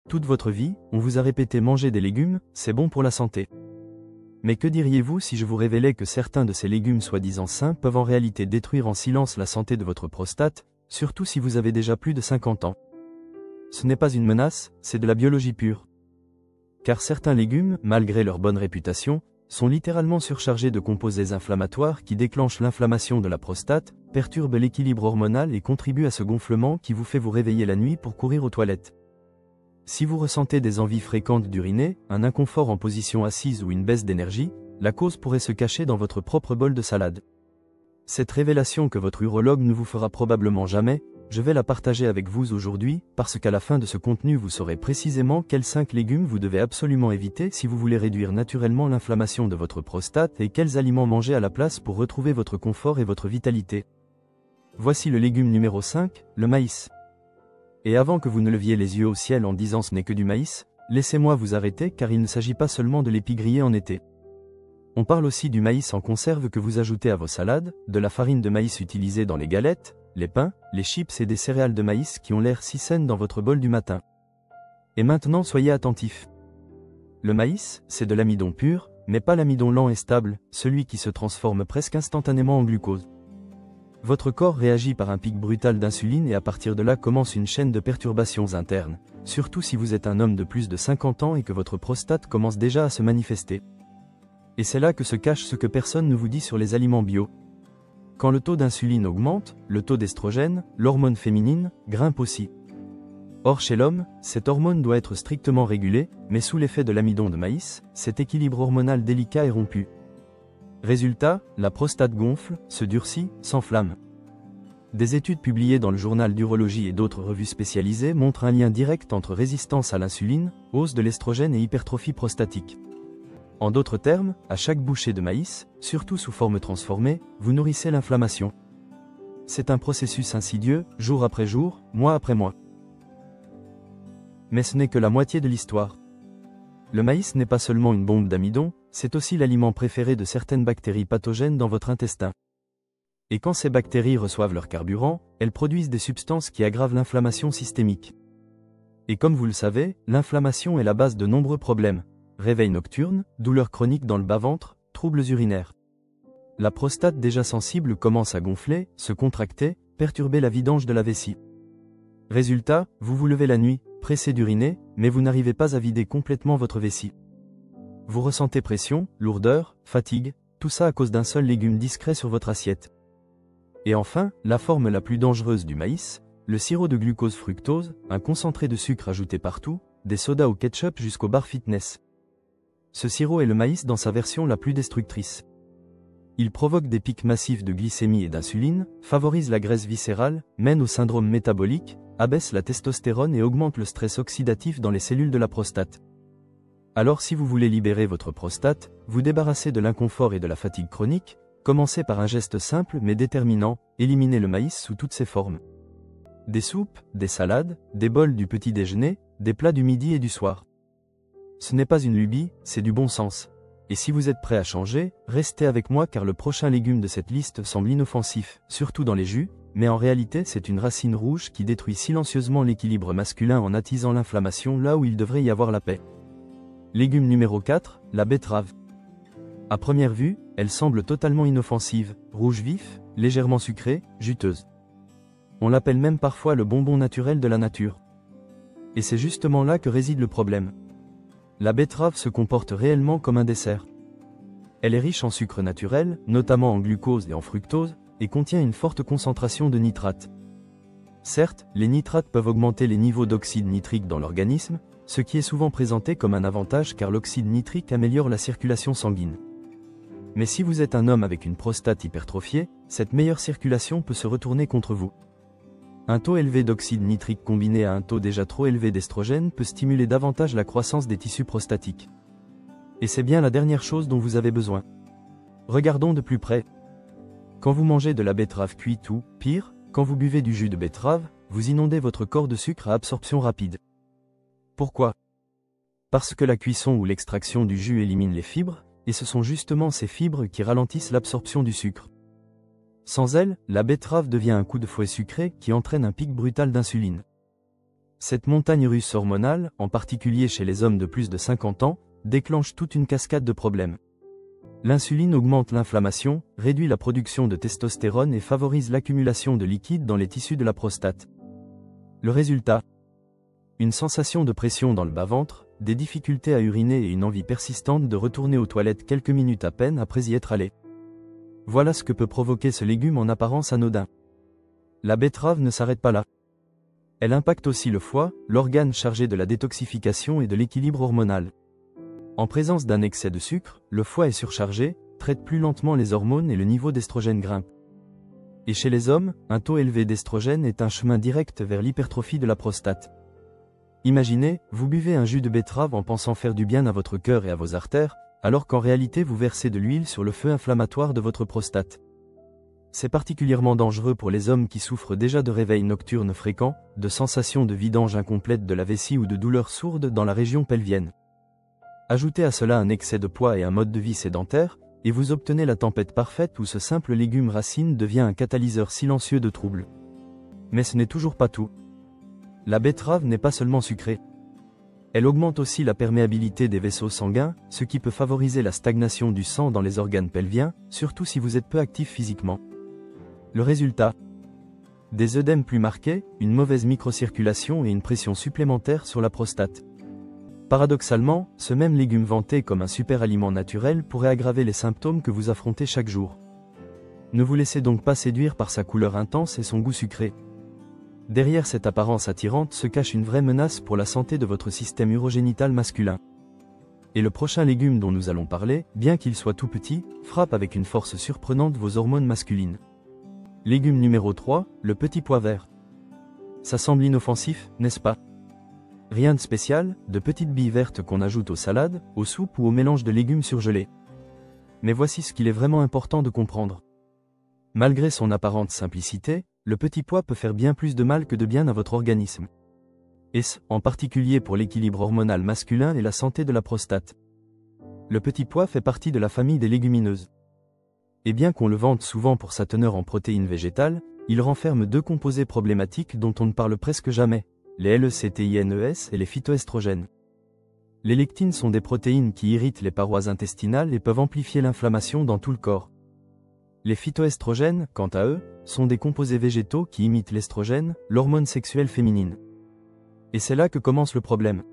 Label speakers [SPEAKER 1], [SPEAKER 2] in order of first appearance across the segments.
[SPEAKER 1] Toute votre vie, on vous a répété manger des légumes, c'est bon pour la santé. Mais que diriez-vous si je vous révélais que certains de ces légumes soi-disant sains peuvent en réalité détruire en silence la santé de votre prostate, surtout si vous avez déjà plus de 50 ans? Ce n'est pas une menace, c'est de la biologie pure. Car certains légumes, malgré leur bonne réputation, sont littéralement surchargés de composés inflammatoires qui déclenchent l'inflammation de la prostate, perturbent l'équilibre hormonal et contribuent à ce gonflement qui vous fait vous réveiller la nuit pour courir aux toilettes. Si vous ressentez des envies fréquentes d'uriner, un inconfort en position assise ou une baisse d'énergie, la cause pourrait se cacher dans votre propre bol de salade. Cette révélation que votre urologue ne vous fera probablement jamais, je vais la partager avec vous aujourd'hui, parce qu'à la fin de ce contenu vous saurez précisément quels 5 légumes vous devez absolument éviter si vous voulez réduire naturellement l'inflammation de votre prostate et quels aliments manger à la place pour retrouver votre confort et votre vitalité. Voici le légume numéro 5, le maïs. Et avant que vous ne leviez les yeux au ciel en disant ce n'est que du maïs, laissez-moi vous arrêter car il ne s'agit pas seulement de l'épi grillé en été. On parle aussi du maïs en conserve que vous ajoutez à vos salades, de la farine de maïs utilisée dans les galettes, les pains, les chips et des céréales de maïs qui ont l'air si saines dans votre bol du matin. Et maintenant soyez attentifs. Le maïs, c'est de l'amidon pur, mais pas l'amidon lent et stable, celui qui se transforme presque instantanément en glucose. Votre corps réagit par un pic brutal d'insuline et à partir de là commence une chaîne de perturbations internes, surtout si vous êtes un homme de plus de 50 ans et que votre prostate commence déjà à se manifester. Et c'est là que se cache ce que personne ne vous dit sur les aliments bio. Quand le taux d'insuline augmente, le taux d'estrogène, l'hormone féminine, grimpe aussi. Or chez l'homme, cette hormone doit être strictement régulée, mais sous l'effet de l'amidon de maïs, cet équilibre hormonal délicat est rompu. Résultat, la prostate gonfle, se durcit, s'enflamme. Des études publiées dans le journal d'urologie et d'autres revues spécialisées montrent un lien direct entre résistance à l'insuline, hausse de l'estrogène et hypertrophie prostatique. En d'autres termes, à chaque bouchée de maïs, surtout sous forme transformée, vous nourrissez l'inflammation. C'est un processus insidieux, jour après jour, mois après mois. Mais ce n'est que la moitié de l'histoire. Le maïs n'est pas seulement une bombe d'amidon, c'est aussi l'aliment préféré de certaines bactéries pathogènes dans votre intestin. Et quand ces bactéries reçoivent leur carburant, elles produisent des substances qui aggravent l'inflammation systémique. Et comme vous le savez, l'inflammation est la base de nombreux problèmes. Réveil nocturne, douleurs chroniques dans le bas-ventre, troubles urinaires. La prostate déjà sensible commence à gonfler, se contracter, perturber la vidange de la vessie. Résultat, vous vous levez la nuit, pressé d'uriner, mais vous n'arrivez pas à vider complètement votre vessie. Vous ressentez pression, lourdeur, fatigue, tout ça à cause d'un seul légume discret sur votre assiette. Et enfin, la forme la plus dangereuse du maïs, le sirop de glucose fructose, un concentré de sucre ajouté partout, des sodas au ketchup jusqu'au bar fitness. Ce sirop est le maïs dans sa version la plus destructrice. Il provoque des pics massifs de glycémie et d'insuline, favorise la graisse viscérale, mène au syndrome métabolique, abaisse la testostérone et augmente le stress oxydatif dans les cellules de la prostate. Alors si vous voulez libérer votre prostate, vous débarrasser de l'inconfort et de la fatigue chronique, commencez par un geste simple mais déterminant, éliminez le maïs sous toutes ses formes. Des soupes, des salades, des bols du petit déjeuner, des plats du midi et du soir. Ce n'est pas une lubie, c'est du bon sens. Et si vous êtes prêt à changer, restez avec moi car le prochain légume de cette liste semble inoffensif, surtout dans les jus, mais en réalité c'est une racine rouge qui détruit silencieusement l'équilibre masculin en attisant l'inflammation là où il devrait y avoir la paix. Légume numéro 4, la betterave. À première vue, elle semble totalement inoffensive, rouge vif, légèrement sucrée, juteuse. On l'appelle même parfois le bonbon naturel de la nature. Et c'est justement là que réside le problème. La betterave se comporte réellement comme un dessert. Elle est riche en sucre naturel, notamment en glucose et en fructose, et contient une forte concentration de nitrates. Certes, les nitrates peuvent augmenter les niveaux d'oxyde nitrique dans l'organisme, ce qui est souvent présenté comme un avantage car l'oxyde nitrique améliore la circulation sanguine. Mais si vous êtes un homme avec une prostate hypertrophiée, cette meilleure circulation peut se retourner contre vous. Un taux élevé d'oxyde nitrique combiné à un taux déjà trop élevé d'estrogène peut stimuler davantage la croissance des tissus prostatiques. Et c'est bien la dernière chose dont vous avez besoin. Regardons de plus près. Quand vous mangez de la betterave cuite ou, pire, quand vous buvez du jus de betterave, vous inondez votre corps de sucre à absorption rapide. Pourquoi? Parce que la cuisson ou l'extraction du jus élimine les fibres, et ce sont justement ces fibres qui ralentissent l'absorption du sucre. Sans elle, la betterave devient un coup de fouet sucré qui entraîne un pic brutal d'insuline. Cette montagne russe hormonale, en particulier chez les hommes de plus de 50 ans, déclenche toute une cascade de problèmes. L'insuline augmente l'inflammation, réduit la production de testostérone et favorise l'accumulation de liquide dans les tissus de la prostate. Le résultat ? Une sensation de pression dans le bas-ventre, des difficultés à uriner et une envie persistante de retourner aux toilettes quelques minutes à peine après y être allé. Voilà ce que peut provoquer ce légume en apparence anodin. La betterave ne s'arrête pas là. Elle impacte aussi le foie, l'organe chargé de la détoxification et de l'équilibre hormonal. En présence d'un excès de sucre, le foie est surchargé, traite plus lentement les hormones et le niveau d'estrogène grimpe. Et chez les hommes, un taux élevé d'estrogène est un chemin direct vers l'hypertrophie de la prostate. Imaginez, vous buvez un jus de betterave en pensant faire du bien à votre cœur et à vos artères, alors qu'en réalité vous versez de l'huile sur le feu inflammatoire de votre prostate. C'est particulièrement dangereux pour les hommes qui souffrent déjà de réveils nocturnes fréquents, de sensations de vidange incomplète de la vessie ou de douleurs sourdes dans la région pelvienne. Ajoutez à cela un excès de poids et un mode de vie sédentaire, et vous obtenez la tempête parfaite où ce simple légume racine devient un catalyseur silencieux de troubles. Mais ce n'est toujours pas tout. La betterave n'est pas seulement sucrée. Elle augmente aussi la perméabilité des vaisseaux sanguins, ce qui peut favoriser la stagnation du sang dans les organes pelviens, surtout si vous êtes peu actif physiquement. Le résultat ? Des œdèmes plus marqués, une mauvaise microcirculation et une pression supplémentaire sur la prostate. Paradoxalement, ce même légume vanté comme un super aliment naturel pourrait aggraver les symptômes que vous affrontez chaque jour. Ne vous laissez donc pas séduire par sa couleur intense et son goût sucré. Derrière cette apparence attirante se cache une vraie menace pour la santé de votre système urogénital masculin. Et le prochain légume dont nous allons parler, bien qu'il soit tout petit, frappe avec une force surprenante vos hormones masculines. Légume numéro 3, le petit pois vert. Ça semble inoffensif, n'est-ce pas ? Rien de spécial, de petites billes vertes qu'on ajoute aux salades, aux soupes ou au mélange de légumes surgelés. Mais voici ce qu'il est vraiment important de comprendre. Malgré son apparente simplicité, le petit pois peut faire bien plus de mal que de bien à votre organisme. Et ce, en particulier pour l'équilibre hormonal masculin et la santé de la prostate. Le petit pois fait partie de la famille des légumineuses. Et bien qu'on le vante souvent pour sa teneur en protéines végétales, il renferme deux composés problématiques dont on ne parle presque jamais, les lectines et les phytoestrogènes. Les lectines sont des protéines qui irritent les parois intestinales et peuvent amplifier l'inflammation dans tout le corps. Les phytoestrogènes, quant à eux, sont des composés végétaux qui imitent l'estrogène, l'hormone sexuelle féminine. Et c'est là que commence le problème.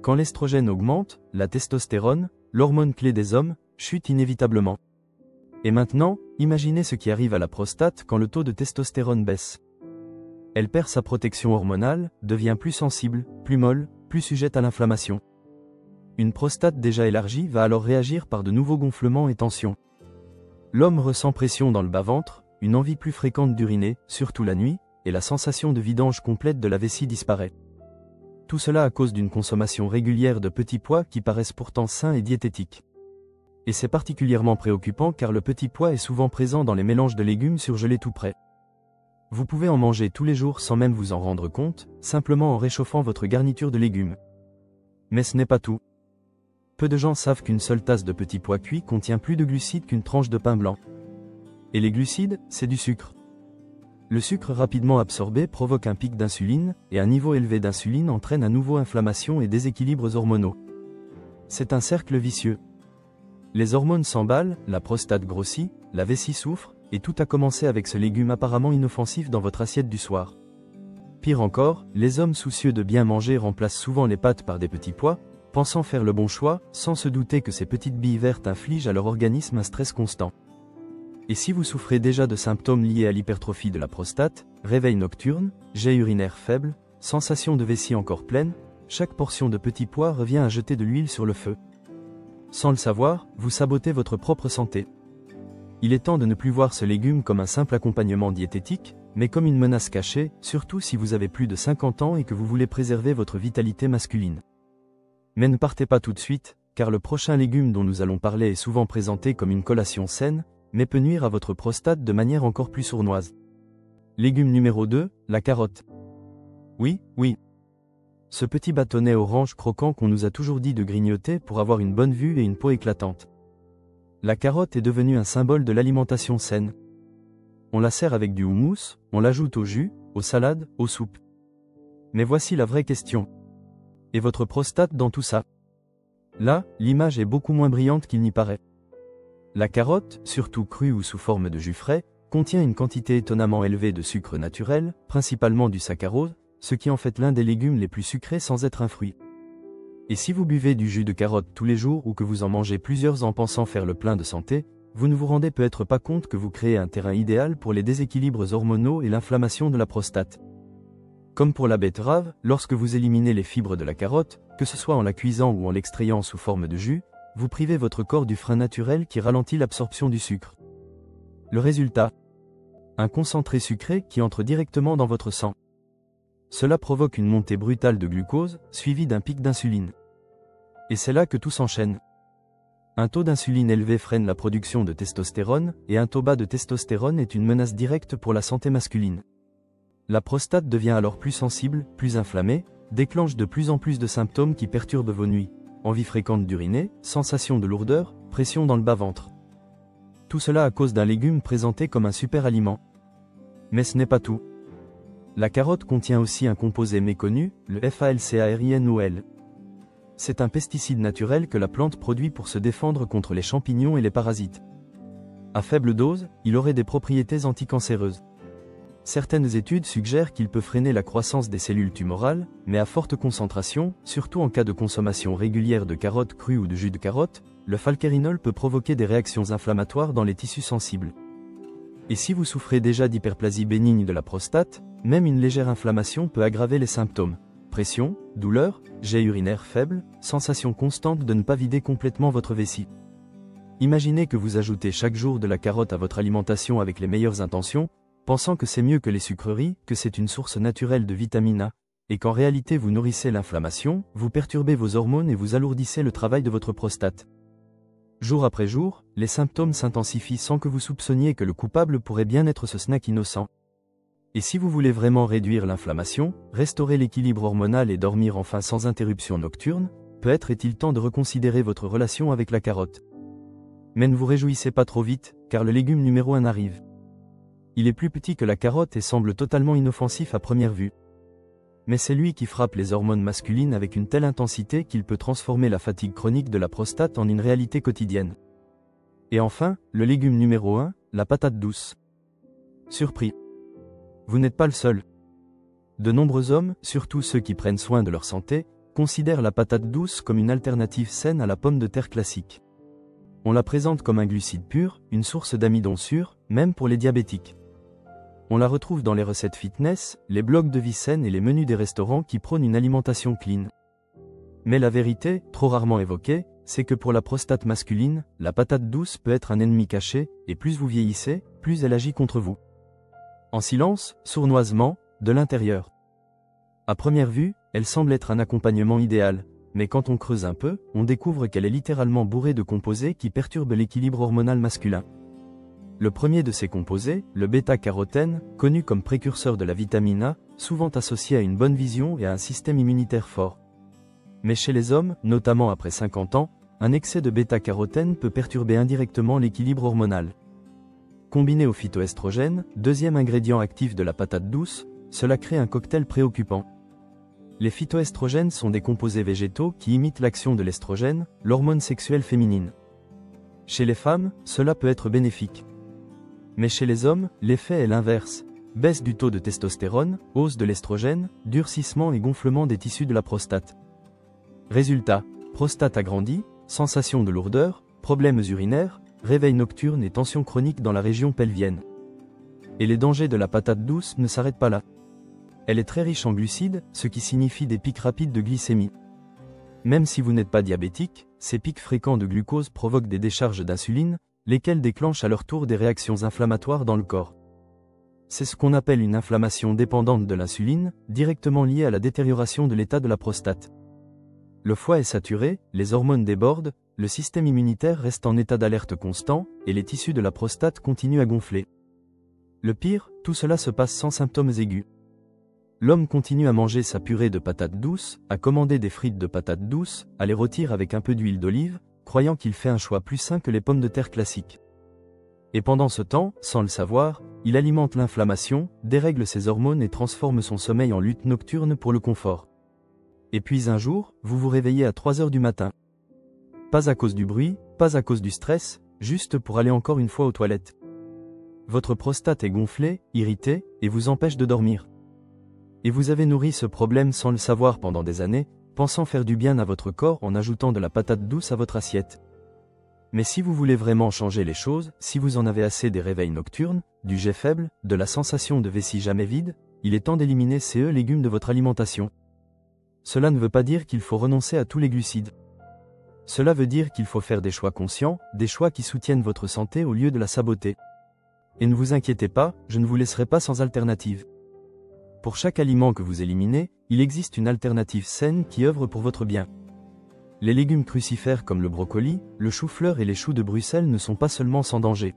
[SPEAKER 1] Quand l'estrogène augmente, la testostérone, l'hormone clé des hommes, chute inévitablement. Et maintenant, imaginez ce qui arrive à la prostate quand le taux de testostérone baisse. Elle perd sa protection hormonale, devient plus sensible, plus molle, plus sujette à l'inflammation. Une prostate déjà élargie va alors réagir par de nouveaux gonflements et tensions. L'homme ressent pression dans le bas-ventre, une envie plus fréquente d'uriner, surtout la nuit, et la sensation de vidange complète de la vessie disparaît. Tout cela à cause d'une consommation régulière de petits pois qui paraissent pourtant sains et diététiques. Et c'est particulièrement préoccupant car le petit pois est souvent présent dans les mélanges de légumes surgelés tout prêts. Vous pouvez en manger tous les jours sans même vous en rendre compte, simplement en réchauffant votre garniture de légumes. Mais ce n'est pas tout. Peu de gens savent qu'une seule tasse de petits pois cuits contient plus de glucides qu'une tranche de pain blanc. Et les glucides, c'est du sucre. Le sucre rapidement absorbé provoque un pic d'insuline, et un niveau élevé d'insuline entraîne à nouveau inflammation et déséquilibres hormonaux. C'est un cercle vicieux. Les hormones s'emballent, la prostate grossit, la vessie souffre, et tout a commencé avec ce légume apparemment inoffensif dans votre assiette du soir. Pire encore, les hommes soucieux de bien manger remplacent souvent les pâtes par des petits pois, pensant faire le bon choix, sans se douter que ces petites billes vertes infligent à leur organisme un stress constant. Et si vous souffrez déjà de symptômes liés à l'hypertrophie de la prostate, réveil nocturne, jet urinaire faible, sensation de vessie encore pleine, chaque portion de petits pois revient à jeter de l'huile sur le feu. Sans le savoir, vous sabotez votre propre santé. Il est temps de ne plus voir ce légume comme un simple accompagnement diététique, mais comme une menace cachée, surtout si vous avez plus de 50 ans et que vous voulez préserver votre vitalité masculine. Mais ne partez pas tout de suite, car le prochain légume dont nous allons parler est souvent présenté comme une collation saine, mais peut nuire à votre prostate de manière encore plus sournoise. Légume numéro 2, la carotte. Oui. Ce petit bâtonnet orange croquant qu'on nous a toujours dit de grignoter pour avoir une bonne vue et une peau éclatante. La carotte est devenue un symbole de l'alimentation saine. On la sert avec du houmous, on l'ajoute au jus, aux salades, aux soupes. Mais voici la vraie question. Et votre prostate dans tout ça? Là, l'image est beaucoup moins brillante qu'il n'y paraît. La carotte, surtout crue ou sous forme de jus frais, contient une quantité étonnamment élevée de sucre naturel, principalement du saccharose, ce qui en fait l'un des légumes les plus sucrés sans être un fruit. Et si vous buvez du jus de carotte tous les jours ou que vous en mangez plusieurs en pensant faire le plein de santé, vous ne vous rendez peut-être pas compte que vous créez un terrain idéal pour les déséquilibres hormonaux et l'inflammation de la prostate. Comme pour la betterave, lorsque vous éliminez les fibres de la carotte, que ce soit en la cuisant ou en l'extrayant sous forme de jus, vous privez votre corps du frein naturel qui ralentit l'absorption du sucre. Le résultat? Un concentré sucré qui entre directement dans votre sang. Cela provoque une montée brutale de glucose, suivie d'un pic d'insuline. Et c'est là que tout s'enchaîne. Un taux d'insuline élevé freine la production de testostérone, et un taux bas de testostérone est une menace directe pour la santé masculine. La prostate devient alors plus sensible, plus inflammée, déclenche de plus en plus de symptômes qui perturbent vos nuits. Envie fréquente d'uriner, sensation de lourdeur, pression dans le bas-ventre. Tout cela à cause d'un légume présenté comme un super aliment. Mais ce n'est pas tout. La carotte contient aussi un composé méconnu, le FALCARINOL. C'est un pesticide naturel que la plante produit pour se défendre contre les champignons et les parasites. À faible dose, il aurait des propriétés anticancéreuses. Certaines études suggèrent qu'il peut freiner la croissance des cellules tumorales, mais à forte concentration, surtout en cas de consommation régulière de carottes crues ou de jus de carotte, le falcarinol peut provoquer des réactions inflammatoires dans les tissus sensibles. Et si vous souffrez déjà d'hyperplasie bénigne de la prostate, même une légère inflammation peut aggraver les symptômes. Pression, douleur, jet urinaire faible, sensation constante de ne pas vider complètement votre vessie. Imaginez que vous ajoutez chaque jour de la carotte à votre alimentation avec les meilleures intentions, pensant que c'est mieux que les sucreries, que c'est une source naturelle de vitamine A, et qu'en réalité vous nourrissez l'inflammation, vous perturbez vos hormones et vous alourdissez le travail de votre prostate. Jour après jour, les symptômes s'intensifient sans que vous soupçonniez que le coupable pourrait bien être ce snack innocent. Et si vous voulez vraiment réduire l'inflammation, restaurer l'équilibre hormonal et dormir enfin sans interruption nocturne, peut-être est-il temps de reconsidérer votre relation avec la carotte. Mais ne vous réjouissez pas trop vite, car le légume numéro 1 arrive. Il est plus petit que la carotte et semble totalement inoffensif à première vue. Mais c'est lui qui frappe les hormones masculines avec une telle intensité qu'il peut transformer la fatigue chronique de la prostate en une réalité quotidienne. Et enfin, le légume numéro 1, la patate douce. Surpris. Vous n'êtes pas le seul. De nombreux hommes, surtout ceux qui prennent soin de leur santé, considèrent la patate douce comme une alternative saine à la pomme de terre classique. On la présente comme un glucide pur, une source d'amidon sûr, même pour les diabétiques. On la retrouve dans les recettes fitness, les blogs de vie saine et les menus des restaurants qui prônent une alimentation clean. Mais la vérité, trop rarement évoquée, c'est que pour la prostate masculine, la patate douce peut être un ennemi caché, et plus vous vieillissez, plus elle agit contre vous. En silence, sournoisement, de l'intérieur. À première vue, elle semble être un accompagnement idéal, mais quand on creuse un peu, on découvre qu'elle est littéralement bourrée de composés qui perturbent l'équilibre hormonal masculin. Le premier de ces composés, le bêta-carotène, connu comme précurseur de la vitamine A, souvent associé à une bonne vision et à un système immunitaire fort. Mais chez les hommes, notamment après 50 ans, un excès de bêta-carotène peut perturber indirectement l'équilibre hormonal. Combiné au phytoestrogène, deuxième ingrédient actif de la patate douce, cela crée un cocktail préoccupant. Les phytoestrogènes sont des composés végétaux qui imitent l'action de l'estrogène, l'hormone sexuelle féminine. Chez les femmes, cela peut être bénéfique. Mais chez les hommes, l'effet est l'inverse. Baisse du taux de testostérone, hausse de l'estrogène, durcissement et gonflement des tissus de la prostate. Résultat, prostate agrandie, sensation de lourdeur, problèmes urinaires, réveil nocturne et tension chronique dans la région pelvienne. Et les dangers de la patate douce ne s'arrêtent pas là. Elle est très riche en glucides, ce qui signifie des pics rapides de glycémie. Même si vous n'êtes pas diabétique, ces pics fréquents de glucose provoquent des décharges d'insuline, lesquelles déclenchent à leur tour des réactions inflammatoires dans le corps. C'est ce qu'on appelle une inflammation dépendante de l'insuline, directement liée à la détérioration de l'état de la prostate. Le foie est saturé, les hormones débordent, le système immunitaire reste en état d'alerte constant, et les tissus de la prostate continuent à gonfler. Le pire, tout cela se passe sans symptômes aigus. L'homme continue à manger sa purée de patates douces, à commander des frites de patates douces, à les rôtir avec un peu d'huile d'olive, croyant qu'il fait un choix plus sain que les pommes de terre classiques. Et pendant ce temps, sans le savoir, il alimente l'inflammation, dérègle ses hormones et transforme son sommeil en lutte nocturne pour le confort. Et puis un jour, vous vous réveillez à 3 heures du matin. Pas à cause du bruit, pas à cause du stress, juste pour aller encore une fois aux toilettes. Votre prostate est gonflée, irritée, et vous empêche de dormir. Et vous avez nourri ce problème sans le savoir pendant des années, pensant faire du bien à votre corps en ajoutant de la patate douce à votre assiette. Mais si vous voulez vraiment changer les choses, si vous en avez assez des réveils nocturnes, du jet faible, de la sensation de vessie jamais vide, il est temps d'éliminer ces légumes de votre alimentation. Cela ne veut pas dire qu'il faut renoncer à tous les glucides. Cela veut dire qu'il faut faire des choix conscients, des choix qui soutiennent votre santé au lieu de la saboter. Et ne vous inquiétez pas, je ne vous laisserai pas sans alternative. Pour chaque aliment que vous éliminez, il existe une alternative saine qui œuvre pour votre bien. Les légumes crucifères comme le brocoli, le chou-fleur et les choux de Bruxelles ne sont pas seulement sans danger.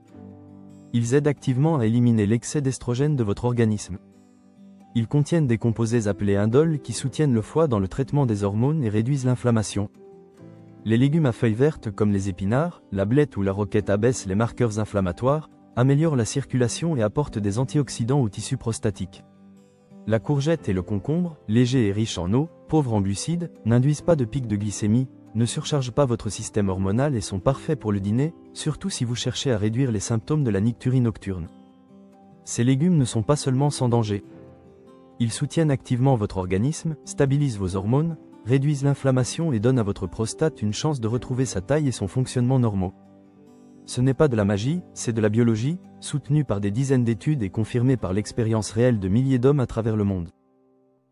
[SPEAKER 1] Ils aident activement à éliminer l'excès d'estrogène de votre organisme. Ils contiennent des composés appelés indoles qui soutiennent le foie dans le traitement des hormones et réduisent l'inflammation. Les légumes à feuilles vertes comme les épinards, la blette ou la roquette abaissent les marqueurs inflammatoires, améliorent la circulation et apportent des antioxydants au tissu prostatique. La courgette et le concombre, légers et riches en eau, pauvres en glucides, n'induisent pas de pic de glycémie, ne surchargent pas votre système hormonal et sont parfaits pour le dîner, surtout si vous cherchez à réduire les symptômes de la nicturie nocturne. Ces légumes ne sont pas seulement sans danger. Ils soutiennent activement votre organisme, stabilisent vos hormones, réduisent l'inflammation et donnent à votre prostate une chance de retrouver sa taille et son fonctionnement normaux. Ce n'est pas de la magie, c'est de la biologie, soutenue par des dizaines d'études et confirmée par l'expérience réelle de milliers d'hommes à travers le monde.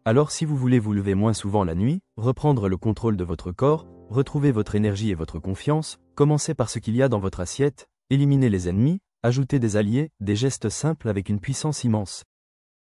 [SPEAKER 1] Alors si vous voulez vous lever moins souvent la nuit, reprendre le contrôle de votre corps, retrouver votre énergie et votre confiance, commencez par ce qu'il y a dans votre assiette, éliminez les ennemis, ajoutez des alliés, des gestes simples avec une puissance immense.